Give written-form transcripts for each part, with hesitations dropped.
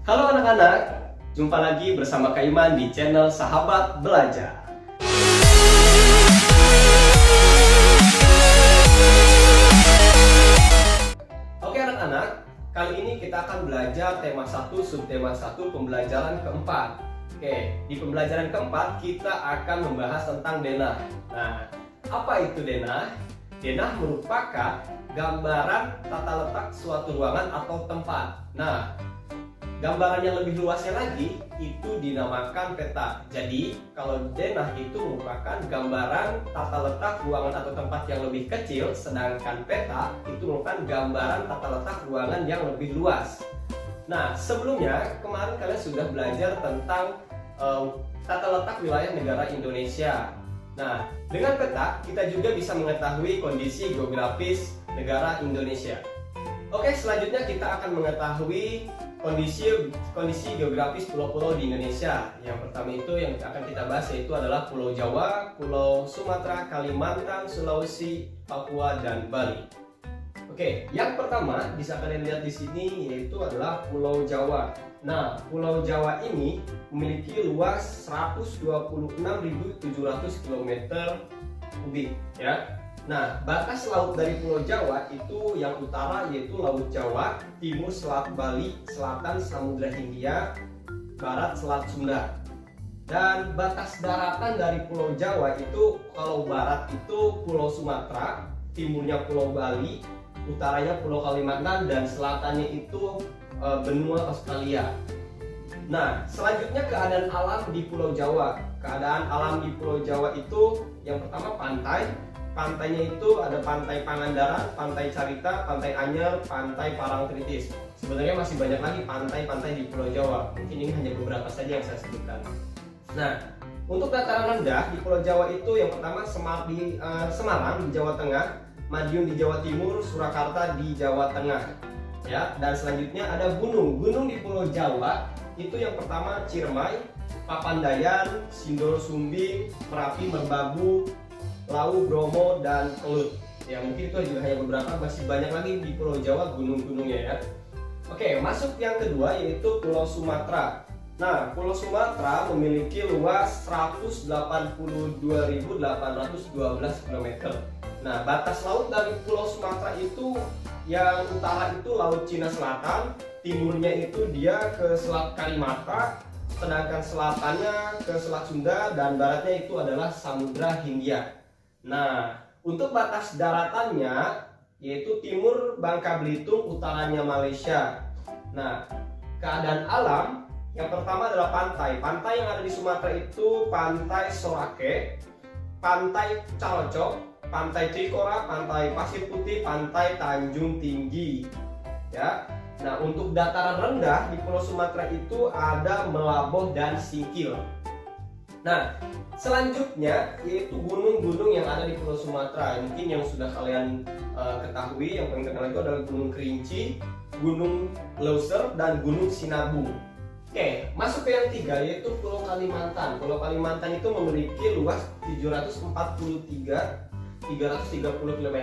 Halo anak-anak, jumpa lagi bersama Kak Iman di channel Sahabat Belajar. Oke anak-anak, kali ini kita akan belajar tema 1, subtema 1, pembelajaran keempat. Oke, di pembelajaran keempat kita akan membahas tentang denah. Nah, apa itu denah? Denah merupakan gambaran tata letak suatu ruangan atau tempat. Nah, gambaran yang lebih luasnya lagi itu dinamakan peta. Jadi, kalau denah itu merupakan gambaran tata letak ruangan atau tempat yang lebih kecil, sedangkan peta itu merupakan gambaran tata letak ruangan yang lebih luas. Nah, sebelumnya kemarin kalian sudah belajar tentang tata letak wilayah negara Indonesia. Nah, dengan peta kita juga bisa mengetahui kondisi geografis negara Indonesia. Oke, selanjutnya kita akan mengetahui kondisi geografis pulau-pulau di Indonesia. Yang pertama itu yang akan kita bahas yaitu adalah Pulau Jawa, Pulau Sumatera, Kalimantan, Sulawesi, Papua, dan Bali. Oke, yang pertama bisa kalian lihat di sini yaitu adalah Pulau Jawa. Nah, Pulau Jawa ini memiliki luas 126.700 km kubik ya. Nah, batas laut dari Pulau Jawa itu yang utara yaitu Laut Jawa, timur Selat Bali, selatan Samudra Hindia, barat Selat Sunda. Dan batas daratan dari Pulau Jawa itu kalau barat itu Pulau Sumatera, timurnya Pulau Bali, utaranya Pulau Kalimantan, dan selatannya itu benua Australia. Nah, selanjutnya keadaan alam di Pulau Jawa. Keadaan alam di Pulau Jawa itu yang pertama pantai. Pantainya itu ada Pantai Pangandaran, Pantai Carita, Pantai Anyer, Pantai Parangtritis. Sebenarnya masih banyak lagi pantai-pantai di Pulau Jawa. Mungkin ini hanya beberapa saja yang saya sebutkan. Nah, untuk dataran rendah di Pulau Jawa itu yang pertama Semarang di Jawa Tengah, Madiun di Jawa Timur, Surakarta di Jawa Tengah. Ya, dan selanjutnya ada gunung. Gunung di Pulau Jawa itu yang pertama Ciremai, Papandayan, Sindoro Sumbing, Merapi, Merbabu, Lau, Bromo, dan Kelut. Ya, mungkin itu juga hanya beberapa, masih banyak lagi di Pulau Jawa gunung-gunungnya ya. Oke, masuk yang kedua yaitu Pulau Sumatera. Nah, Pulau Sumatera memiliki luas 182.812 km. Nah, batas laut dari Pulau Sumatera itu yang utara itu Laut Cina Selatan, timurnya itu dia ke Selat Karimata, sedangkan selatannya ke Selat Sunda, dan baratnya itu adalah Samudra Hindia. Nah, untuk batas daratannya yaitu timur Bangka Belitung, utaranya Malaysia. Nah, keadaan alam yang pertama adalah pantai. Pantai yang ada di Sumatera itu Pantai Sorake, Pantai Calocok, Pantai Trikora, Pantai Pasir Putih, Pantai Tanjung Tinggi. Ya. Nah, untuk dataran rendah di Pulau Sumatera itu ada Melaboh dan Singkil. Nah, selanjutnya yaitu gunung-gunung yang ada di Pulau Sumatera. Mungkin yang sudah kalian ketahui, yang paling terkenal itu adalah Gunung Kerinci, Gunung Leuser, dan Gunung Sinabung. Oke, masuk ke yang tiga yaitu Pulau Kalimantan. Pulau Kalimantan itu memiliki luas 330 km,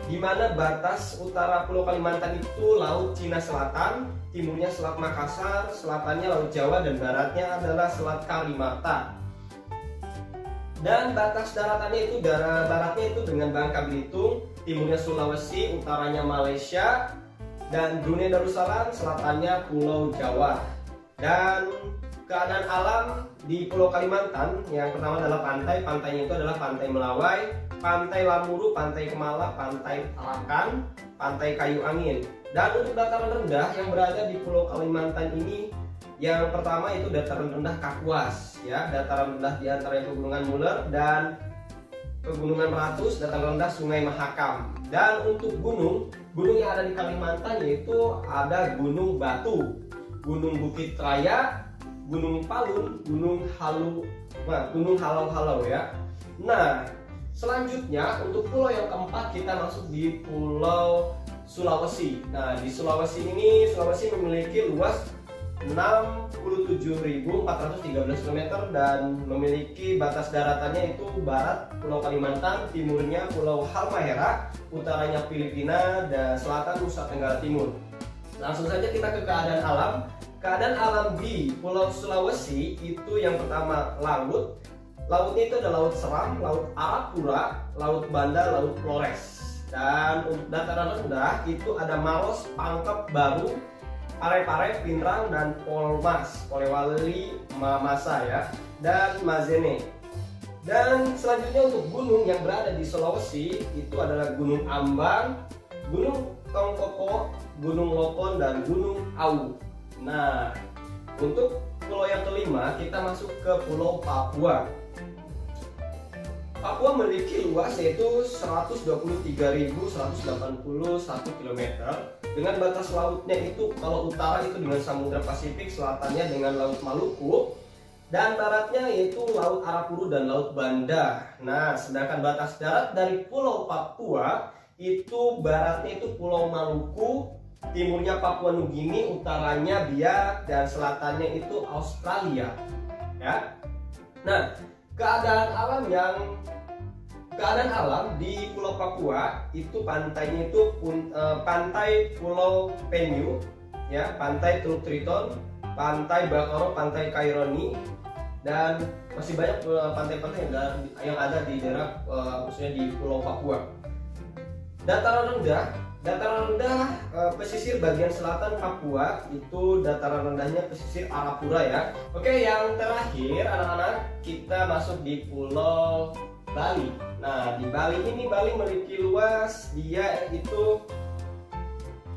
di mana batas utara Pulau Kalimantan itu Laut Cina Selatan, timurnya Selat Makassar, selatannya Laut Jawa, dan baratnya adalah Selat Karimata. Dan batas daratannya itu baratnya itu dengan Bangka Belitung, timurnya Sulawesi, utaranya Malaysia, dan Brunei Darussalam, selatannya Pulau Jawa. Dan keadaan alam di Pulau Kalimantan yang pertama adalah pantai. Pantainya itu adalah Pantai Melawai, Pantai Lamuru, Pantai Kemala, Pantai Tarakan, Pantai Kayu Angin. Dan untuk dataran rendah yang berada di Pulau Kalimantan ini, yang pertama itu dataran rendah Kapuas, ya, dataran rendah di antara Pegunungan Muler dan Pegunungan Meratus, dataran rendah Sungai Mahakam. Dan untuk gunung yang ada di Kalimantan yaitu ada Gunung Batu, Gunung Bukit Raya, Gunung Palun, Gunung Halau-Halau ya. Nah, selanjutnya untuk pulau yang keempat kita masuk di Pulau Sulawesi. Nah, di Sulawesi ini memiliki luas 67.413 km dan memiliki batas daratannya itu barat Pulau Kalimantan, timurnya Pulau Halmahera, utaranya Filipina, dan selatan Nusa Tenggara Timur. Langsung saja kita ke keadaan alam. keadaan alam di Pulau Sulawesi itu yang pertama laut. Lautnya itu ada Laut Seram, Laut Arafura, Laut Banda, Laut Flores. Dan untuk dataran rendah itu ada Maros, Pangkep Baru, Pare-Pare, Pinrang, dan Polmas, Polewali, Mamasa ya, dan Mazene. Dan selanjutnya untuk gunung yang berada di Sulawesi itu adalah Gunung Ambang, Gunung Tongkoko, Gunung Lokon, dan Gunung Awu. Nah, untuk pulau yang kelima kita masuk ke Pulau Papua. Papua memiliki luas yaitu 123.181 km dengan batas lautnya itu kalau utara itu dengan Samudra Pasifik, selatannya dengan Laut Maluku, dan baratnya yaitu Laut Arafura dan Laut Banda. Nah, sedangkan batas darat dari Pulau Papua itu baratnya itu Pulau Maluku, timurnya Papua Nugini, utaranya Biak, dan selatannya itu Australia. Ya. Nah, keadaan alam di Pulau Papua itu pantainya itu pantai Pulau Penyu, ya, pantai Teluk Triton, pantai Bakoro, pantai Kaironi, dan masih banyak pantai-pantai yang ada di daerah khususnya di Pulau Papua. Dataran rendah pesisir bagian selatan Papua itu dataran rendahnya pesisir Arafura ya. Oke, yang terakhir anak-anak kita masuk di Pulau Bali. Nah, di Bali ini Bali memiliki luas dia itu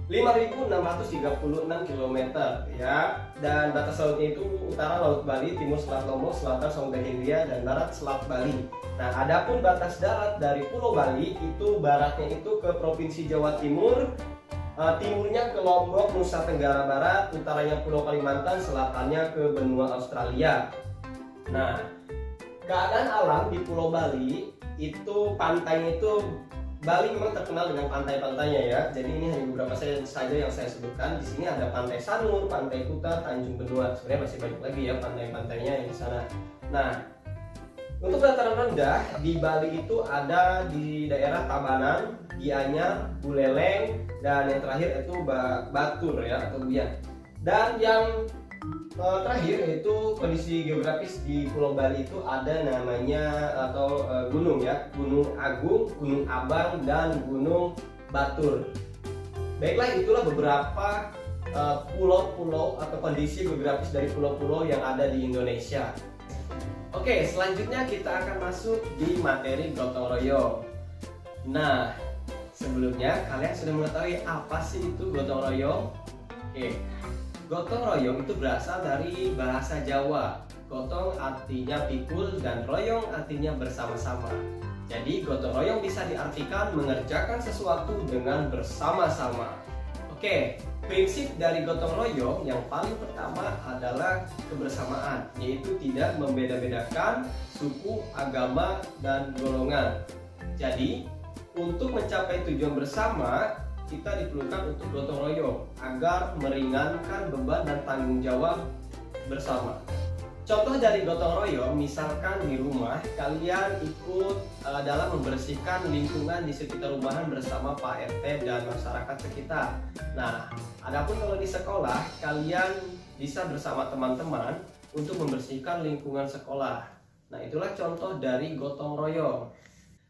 5.636 km ya, dan batas lautnya itu utara Laut Bali, timur Selat Lombok, selatan Samudra Hindia, dan barat Selat Bali. Nah, adapun batas darat dari Pulau Bali itu baratnya itu ke Provinsi Jawa Timur, timurnya ke Lombok, Nusa Tenggara Barat, utaranya Pulau Kalimantan, selatannya ke benua Australia. Nah, keadaan alam di Pulau Bali itu pantainya itu Bali memang terkenal dengan pantai-pantainya ya. Jadi ini hanya beberapa saja yang saya sebutkan. Di sini ada Pantai Sanur, Pantai Kuta, Tanjung Benua. Sebenarnya masih banyak lagi ya pantai-pantainya yang di sana. Nah, untuk dataran rendah di Bali itu ada di daerah Tabanan, Gianyar, Buleleng, dan yang terakhir itu Batur ya atau Biak. Dan yang terakhir yaitu kondisi geografis di Pulau Bali itu ada namanya atau gunung ya, Gunung Agung, Gunung Abang, dan Gunung Batur. Baiklah, itulah beberapa pulau-pulau atau kondisi geografis dari pulau-pulau yang ada di Indonesia. Oke, selanjutnya kita akan masuk di materi gotong royong. Nah, sebelumnya kalian sudah mengetahui apa sih itu gotong royong? Oke. Gotong royong itu berasal dari bahasa Jawa. Gotong artinya pikul dan royong artinya bersama-sama. Jadi gotong royong bisa diartikan mengerjakan sesuatu dengan bersama-sama. Oke, prinsip dari gotong royong yang paling pertama adalah kebersamaan, yaitu tidak membeda-bedakan suku, agama, dan golongan. Jadi, untuk mencapai tujuan bersama, kita diperlukan untuk gotong royong agar meringankan beban dan tanggung jawab bersama. Contoh dari gotong royong, misalkan di rumah kalian ikut dalam membersihkan lingkungan di sekitar rumahan bersama Pak RT dan masyarakat sekitar. Nah, adapun kalau di sekolah, kalian bisa bersama teman-teman untuk membersihkan lingkungan sekolah. Nah, itulah contoh dari gotong royong.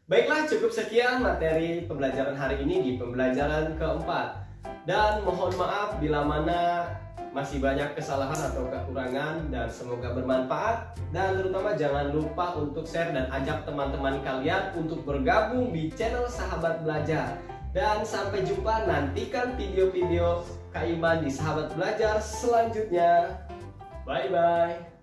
Baiklah, cukup sekian materi pembelajaran hari ini di pembelajaran keempat. Dan mohon maaf bila mana masih banyak kesalahan atau kekurangan, dan semoga bermanfaat. Dan terutama jangan lupa untuk share dan ajak teman-teman kalian untuk bergabung di channel Sahabat Belajar. Dan sampai jumpa, nantikan video-video Kak Iman di Sahabat Belajar selanjutnya. Bye-bye.